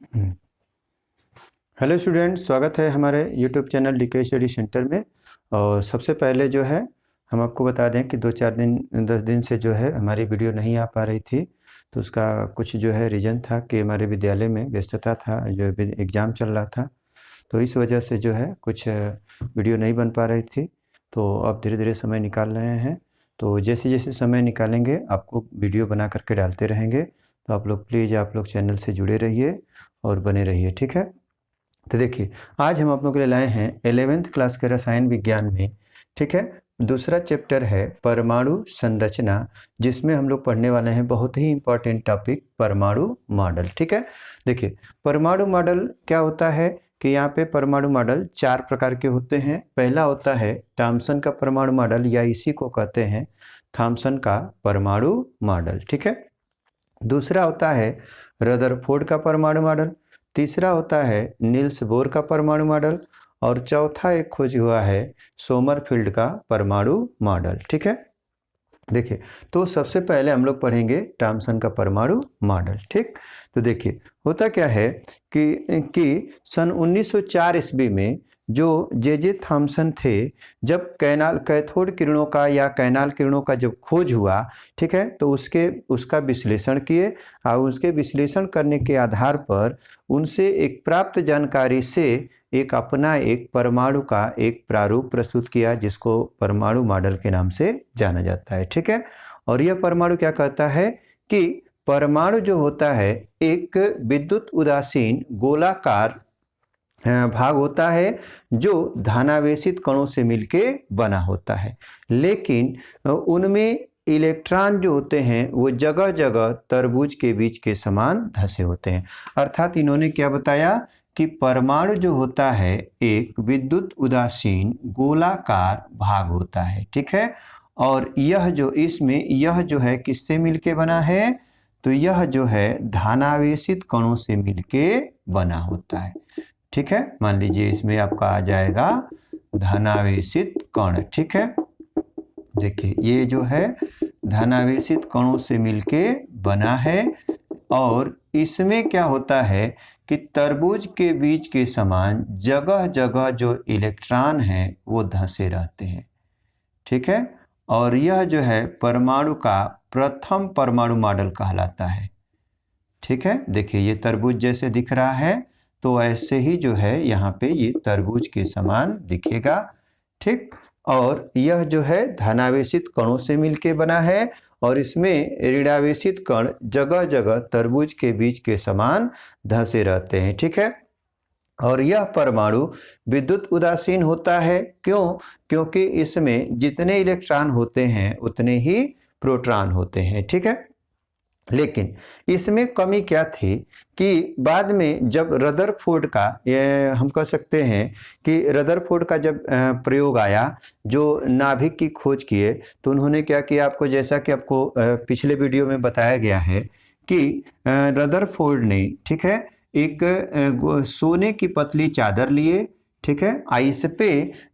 हम्म। Hello student, स्वागत है हमारे YouTube channel DK study centre में। और सबसे पहले जो है हम आपको बता दें कि 10 दिन से जो है हमारी वीडियो नहीं आ पा रही थी। तो उसका कुछ जो है रीज़न था कि हमारे विद्यालय में व्यस्तता था, जो एग्ज़ाम चल रहा था। तो इस वजह से जो है कुछ वीडियो नहीं बन पा रही थी। तो अब धीरे धीरे समय निकाल रहे हैं। तो जैसे जैसे समय निकालेंगे आपको वीडियो बना करके डालते रहेंगे। तो आप लोग प्लीज़ आप लोग चैनल से जुड़े रहिए और बने रहिए, ठीक है। तो देखिए, आज हम आप लोगों के लिए लाए हैं 11वीं क्लास के रसायन विज्ञान में, ठीक है। दूसरा चैप्टर है परमाणु संरचना, जिसमें हम लोग पढ़ने वाले हैं बहुत ही इंपॉर्टेंट टॉपिक परमाणु मॉडल, ठीक है। देखिए, परमाणु मॉडल क्या होता है कि यहाँ पे परमाणु मॉडल 4 प्रकार के होते हैं। पहला होता है थॉम्सन का परमाणु मॉडल, या इसी को कहते हैं थॉम्सन का परमाणु मॉडल, ठीक है। दूसरा होता है रदरफोर्ड का परमाणु मॉडल। तीसरा होता है नील्स बोर का परमाणु मॉडल। और चौथा एक खोज हुआ है सोमरफील्ड का परमाणु मॉडल, ठीक है। देखिए, तो सबसे पहले हम लोग पढ़ेंगे थॉम्सन का परमाणु मॉडल, ठीक। तो देखिए, होता क्या है कि सन 1904 ईस्वी में जो जे थॉम्सन थे, जब कैथोड किरणों का या कैनाल किरणों का जब खोज हुआ, ठीक है, तो उसका विश्लेषण किए और उसके विश्लेषण करने के आधार पर उनसे एक प्राप्त जानकारी से एक परमाणु का एक प्रारूप प्रस्तुत किया, जिसको परमाणु मॉडल के नाम से जाना जाता है, ठीक है। और यह परमाणु क्या कहता है कि परमाणु जो होता है एक विद्युत उदासीन गोलाकार भाग होता है, जो धनावेशित कणों से मिलके बना होता है। लेकिन उनमें इलेक्ट्रॉन जो होते हैं वो जगह जगह तरबूज के बीज के समान धसे होते हैं। अर्थात इन्होंने क्या बताया कि परमाणु जो होता है एक विद्युत उदासीन गोलाकार भाग होता है, ठीक है। और यह जो है किससे मिलके बना है, तो यह जो है धनावेशित कणों से मिलके बना होता है, ठीक है। मान लीजिए इसमें आपका आ जाएगा धनावेशित कण, ठीक है। देखिए, ये जो है धनावेशित कणों से मिलके बना है। और इसमें क्या होता है कि तरबूज के बीज के समान जगह जगह जो इलेक्ट्रॉन हैं वो धंसे रहते हैं, ठीक है। और यह जो है परमाणु का प्रथम परमाणु मॉडल कहलाता है, ठीक है। देखिए, ये तरबूज जैसे दिख रहा है, तो ऐसे ही जो है यहाँ पे ये तरबूज के समान दिखेगा, ठीक। और यह जो है धनावेशित कणों से मिलके बना है, और इसमें ऋणावेशित कण जगह जगह तरबूज के बीज के समान धंसे रहते हैं, ठीक है। और यह परमाणु विद्युत उदासीन होता है, क्योंकि इसमें जितने इलेक्ट्रॉन होते हैं उतने ही प्रोटॉन होते हैं, ठीक है। लेकिन इसमें कमी क्या थी कि बाद में जब रदरफोर्ड का, ये हम कह सकते हैं कि रदरफोर्ड का जब प्रयोग आया, जो नाभिक की खोज किए, तो उन्होंने क्या किया, आपको जैसा कि आपको पिछले वीडियो में बताया गया है कि रदरफोर्ड ने, ठीक है, एक सोने की पतली चादर लिए, ठीक है, इस पे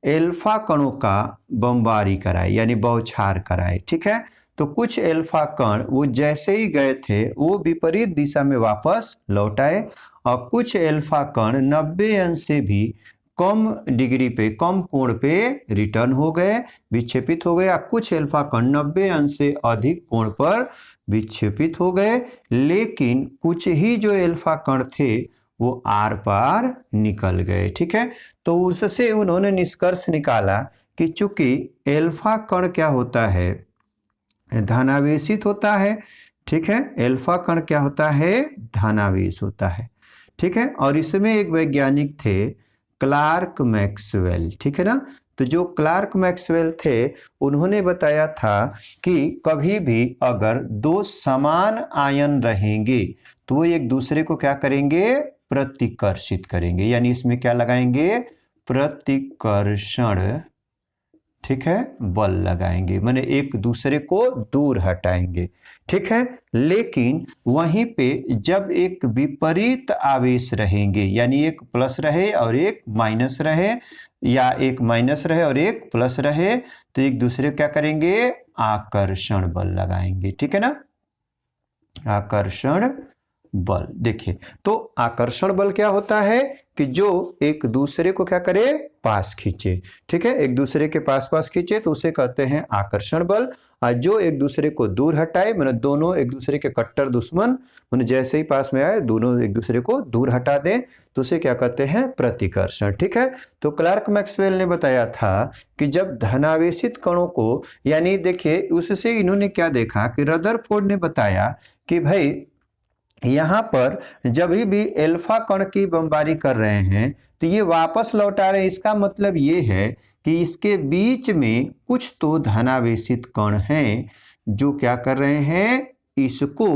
एल्फा कणों का बमबारी कराए, यानी बौछार कराए, ठीक है। तो कुछ एल्फा कण वो जैसे ही गए थे वो विपरीत दिशा में वापस लौट आए, और कुछ एल्फा कण 90 अंश से भी कम डिग्री पे, कम कोण पे रिटर्न हो गए, विक्षेपित हो गए। और कुछ एल्फा कण 90 अंश से अधिक कोण पर विक्षेपित हो गए। लेकिन कुछ ही जो एल्फा कण थे वो आर पार निकल गए, ठीक है। तो उससे उन्होंने निष्कर्ष निकाला कि चूंकि एल्फा कण क्या होता है, धनावेशित होता है, ठीक है। एल्फा कण क्या होता है, धनावेश होता है, ठीक है। और इसमें एक वैज्ञानिक थे क्लार्क मैक्सवेल, ठीक है ना। तो जो क्लार्क मैक्सवेल थे, उन्होंने बताया था कि कभी भी अगर दो समान आयन रहेंगे तो वो एक दूसरे को क्या करेंगे, प्रतिकर्षित करेंगे। यानी इसमें क्या लगाएंगे, प्रतिकर्षण, ठीक है, बल लगाएंगे, माने एक दूसरे को दूर हटाएंगे, ठीक है। लेकिन वहीं पे जब एक विपरीत आवेश रहेंगे, यानी एक प्लस रहे और एक माइनस रहे, या एक माइनस रहे और एक प्लस रहे, तो एक दूसरे क्या करेंगे, आकर्षण बल लगाएंगे, ठीक है ना, आकर्षण बल। देखिए, तो आकर्षण बल क्या होता है कि जो एक दूसरे को क्या करे, पास खींचे। ठीक है, एक दूसरे के पास पास खींचे तो उसे कहते हैं आकर्षण बल। और जो एक दूसरे को दूर हटाए, मतलब दोनों एक दूसरे के कट्टर दुश्मन, मतलब जैसे ही पास में आए दोनों एक दूसरे को दूर हटा दें तो उसे क्या कहते हैं, प्रतिकर्षण। ठीक है, तो क्लार्क मैक्सवेल ने बताया था कि जब धनावेशित कणों को, यानी देखिए उससे इन्होंने क्या देखा कि रदरफोर्ड ने बताया कि भाई यहाँ पर जब भी एल्फा कण की बमबारी कर रहे हैं तो ये वापस लौटा रहे हैं। इसका मतलब ये है कि इसके बीच में कुछ तो धनावेशित कण हैं जो क्या कर रहे हैं, इसको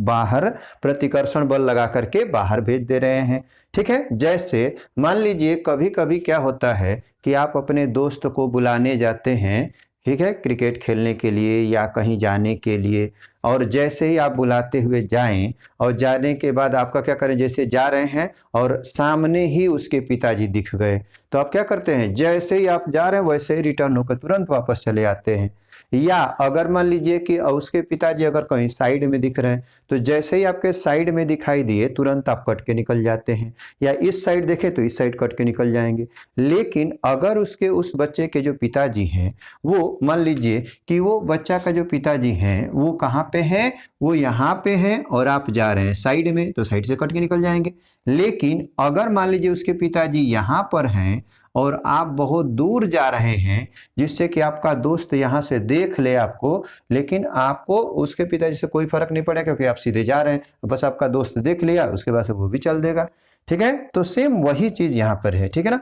बाहर प्रतिकर्षण बल लगा करके बाहर भेज दे रहे हैं। ठीक है, जैसे मान लीजिए कभी कभी क्या होता है कि आप अपने दोस्त को बुलाने जाते हैं, ठीक है, क्रिकेट खेलने के लिए या कहीं जाने के लिए, और जैसे ही आप बुलाते हुए जाएं और जाने के बाद आपका क्या करें, जैसे जा रहे हैं और सामने ही उसके पिताजी दिख गए तो आप क्या करते हैं, जैसे ही आप जा रहे हैं वैसे ही रिटर्न होकर तुरंत वापस चले आते हैं। या अगर मान लीजिए कि उसके पिताजी अगर कहीं साइड में दिख रहे हैं तो जैसे ही आपके साइड में दिखाई दिए तुरंत आप कट के निकल जाते हैं, या इस साइड देखे तो इस साइड कट के निकल जाएंगे। लेकिन अगर उसके उस बच्चे के जो पिताजी हैं, वो मान लीजिए कि वो बच्चा का जो पिताजी हैं वो कहाँ पे हैं, वो यहाँ पे हैं और आप जा रहे हैं साइड में तो साइड से कट के निकल जाएंगे। लेकिन अगर मान लीजिए उसके पिताजी यहाँ पर हैं और आप बहुत दूर जा रहे हैं, जिससे कि आपका दोस्त यहाँ से देख ले आपको, लेकिन आपको उसके पिताजी से कोई फर्क नहीं पड़ा क्योंकि आप सीधे जा रहे हैं, बस आपका दोस्त देख लिया उसके बाद से वो भी चल देगा। ठीक है, तो सेम वही चीज यहाँ पर है। ठीक है ना,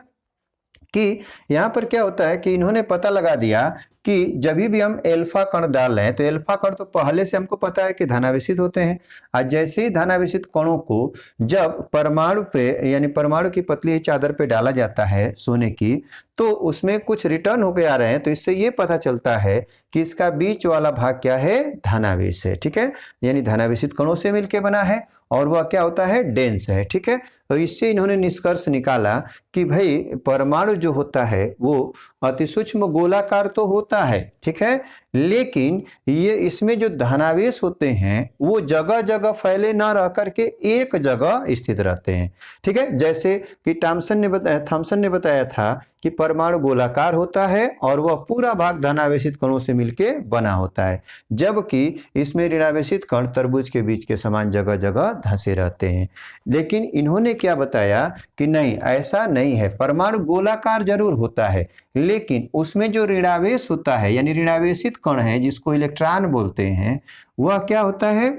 कि यहाँ पर क्या होता है कि इन्होंने पता लगा दिया कि जब भी हम एल्फा कण डाल रहे हैं तो एल्फा कण तो पहले से हमको पता है कि धनावेशित होते हैं। और जैसे ही धनावेशित कणों को जब परमाणु पे, यानी परमाणु की पतली चादर पे डाला जाता है सोने की, तो उसमें कुछ रिटर्न होके आ रहे हैं, तो इससे ये पता चलता है कि इसका बीच वाला भाग क्या है, धनावेश है। ठीक है, यानी धनावेशित कणों से मिलकर बना है और वह क्या होता है, डेंस है। ठीक है, तो इससे इन्होंने निष्कर्ष निकाला कि भाई परमाणु जो होता है वो अति सूक्ष्म गोलाकार तो होता है, ठीक है, लेकिन ये इसमें जो धनावेश होते हैं वो जगह जगह फैले ना रह करके एक जगह स्थित रहते हैं। ठीक है, जैसे कि थॉमसन ने बताया था कि परमाणु गोलाकार होता है और वह पूरा भाग धनावेशित कणों से मिलकर बना होता है, जबकि इसमें ऋणावेशित कण तरबूज के बीच के समान जगह जगह धंसे रहते हैं। लेकिन इन्होंने क्या बताया कि नहीं, ऐसा नहीं है, परमाणु गोलाकार जरूर होता है लेकिन उसमें जो ऋणावेश होता है, यानी ऋणावेशित कण है जिसको इलेक्ट्रॉन बोलते हैं, वह क्या होता है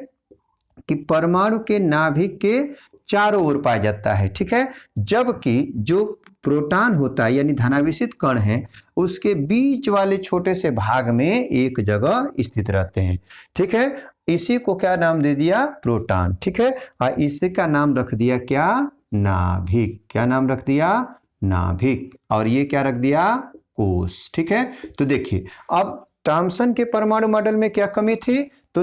कि परमाणु के नाभिक के चारों ओर पाया जाता है। ठीक है, जबकि जो प्रोटॉन होता है यानी धनावेशित कण है उसके बीच वाले छोटे से भाग में एक जगह स्थित रहते हैं। ठीक है, इसी को क्या नाम दे दिया, प्रोटॉन। ठीक है, और इसी का नाम रख दिया क्या, नाभिक। क्या नाम रख दिया, नाभिक। और ये क्या रख दिया, कोष। ठीक है, तो देखिए अब थॉमसन के परमाणु मॉडल में क्या कमी थी, तो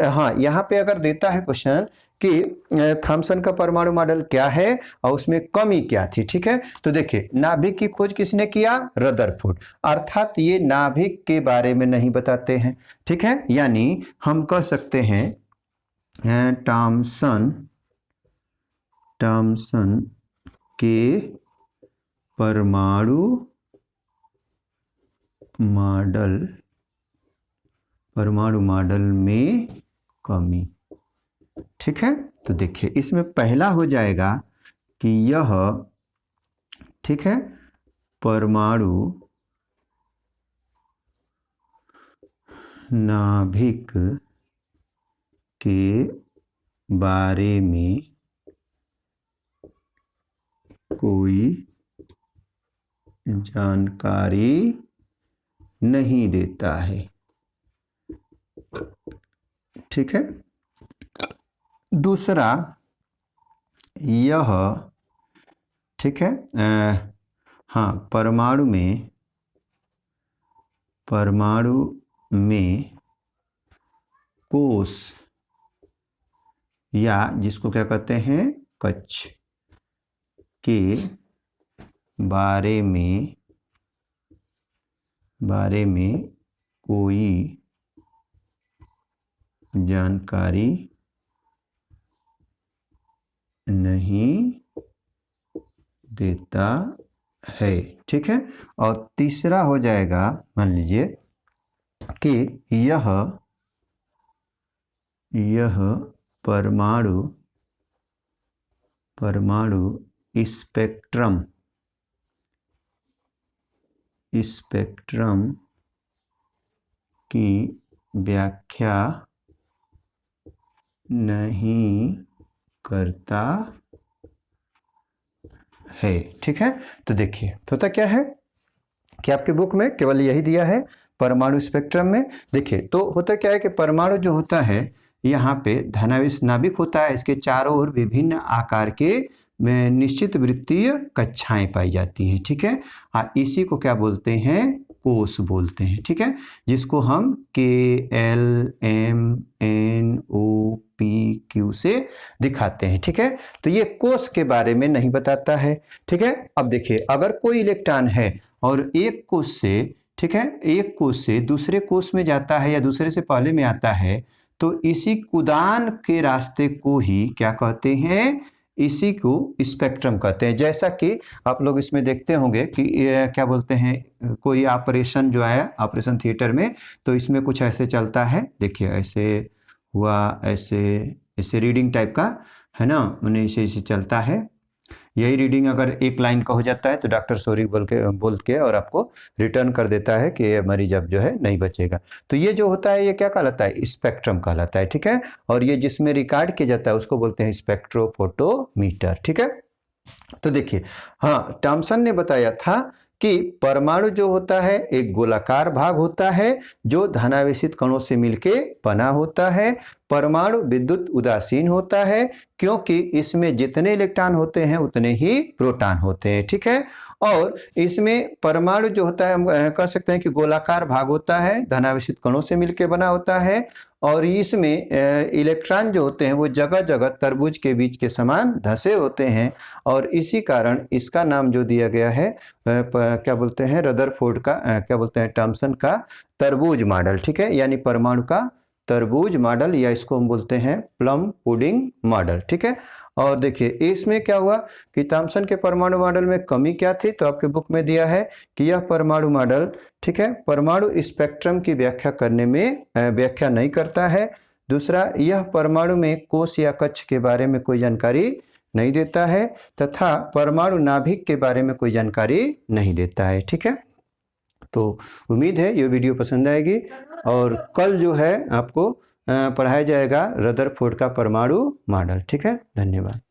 हाँ यहाँ पे अगर देता है क्वेश्चन कि थॉमसन का परमाणु मॉडल क्या है और उसमें कमी क्या थी। ठीक है, तो देखिए नाभिक की खोज किसने किया, रदरफोर्ड, अर्थात ये नाभिक के बारे में नहीं बताते हैं। ठीक है, यानी हम कह सकते हैं थॉमसन के परमाणु मॉडल में कमी। ठीक है, तो देखिए इसमें पहला हो जाएगा कि यह, ठीक है, परमाणु नाभिक के बारे में कोई जानकारी नहीं देता है। ठीक है, दूसरा यह, ठीक है, हाँ परमाणु में कोष या जिसको क्या कहते हैं, कक्ष के बारे में कोई जानकारी नहीं देता है। ठीक है, और तीसरा हो जाएगा, मान लीजिए कि यह परमाणु स्पेक्ट्रम की व्याख्या नहीं करता है। ठीक है, तो देखिए होता क्या है कि आपके बुक में केवल यही दिया है परमाणु स्पेक्ट्रम में। देखिए तो होता क्या है कि परमाणु जो होता है यहाँ पे धनावेश नाभिक होता है, इसके चारों ओर विभिन्न आकार के में निश्चित वृत्तीय कक्षाएं पाई जाती हैं। ठीक है, इसी को क्या बोलते हैं, कोष बोलते हैं। ठीक है, जिसको हम KLMNOP से दिखाते हैं। ठीक है, तो ये कोष के बारे में नहीं बताता है। ठीक है, अब देखिए अगर कोई इलेक्ट्रॉन है और एक कोष से, ठीक है, एक कोष से दूसरे कोष में जाता है या दूसरे से पहले में आता है, तो इसी कुदान के रास्ते को ही क्या कहते हैं, इसी को स्पेक्ट्रम कहते हैं। जैसा कि आप लोग इसमें देखते होंगे कि क्या बोलते हैं, कोई ऑपरेशन जो है ऑपरेशन थिएटर में, तो इसमें कुछ ऐसे चलता है। देखिए ऐसे हुआ, ऐसे रीडिंग टाइप का है ना, उन्हें इसे चलता है। यही रीडिंग अगर एक लाइन का हो जाता है तो डॉक्टर सॉरी बोल के और आपको रिटर्न कर देता है कि ये मरीज अब जो है नहीं बचेगा। तो ये जो होता है ये क्या कहलाता है, स्पेक्ट्रम कहलाता है। ठीक है, और ये जिसमें रिकॉर्ड किया जाता है उसको बोलते हैं स्पेक्ट्रोफोटोमीटर। ठीक है, तो देखिए हाँ, थॉमसन ने बताया था कि परमाणु जो होता है एक गोलाकार भाग होता है जो धनावेशित कणों से मिलके बना होता है। परमाणु विद्युत उदासीन होता है क्योंकि इसमें जितने इलेक्ट्रॉन होते हैं उतने ही प्रोटॉन होते हैं। ठीक है, और इसमें परमाणु जो होता है हम कह सकते हैं कि गोलाकार भाग होता है, धनावेशित कणों से मिलकर बना होता है, और इसमें इलेक्ट्रॉन जो होते हैं वो जगह जगह तरबूज के बीज के समान धंसे होते हैं, और इसी कारण इसका नाम जो दिया गया है क्या बोलते हैं, रदरफोर्ड का क्या बोलते हैं, थॉमसन का तरबूज मॉडल। ठीक है, यानी परमाणु का तरबूज मॉडल, या इसको हम बोलते हैं प्लम पुडिंग मॉडल। ठीक है, और देखिए इसमें क्या हुआ कि थॉमसन के परमाणु मॉडल में कमी क्या थी, तो आपके बुक में दिया है कि यह परमाणु मॉडल, ठीक है, परमाणु स्पेक्ट्रम की व्याख्या करने में व्याख्या नहीं करता है। दूसरा, यह परमाणु में कोष या कक्ष के बारे में कोई जानकारी नहीं देता है, तथा परमाणु नाभिक के बारे में कोई जानकारी नहीं देता है। ठीक है, तो उम्मीद है ये वीडियो पसंद आएगी, और कल जो है आपको पढ़ाया जाएगा रदरफोर्ड का परमाणु मॉडल। ठीक है, धन्यवाद।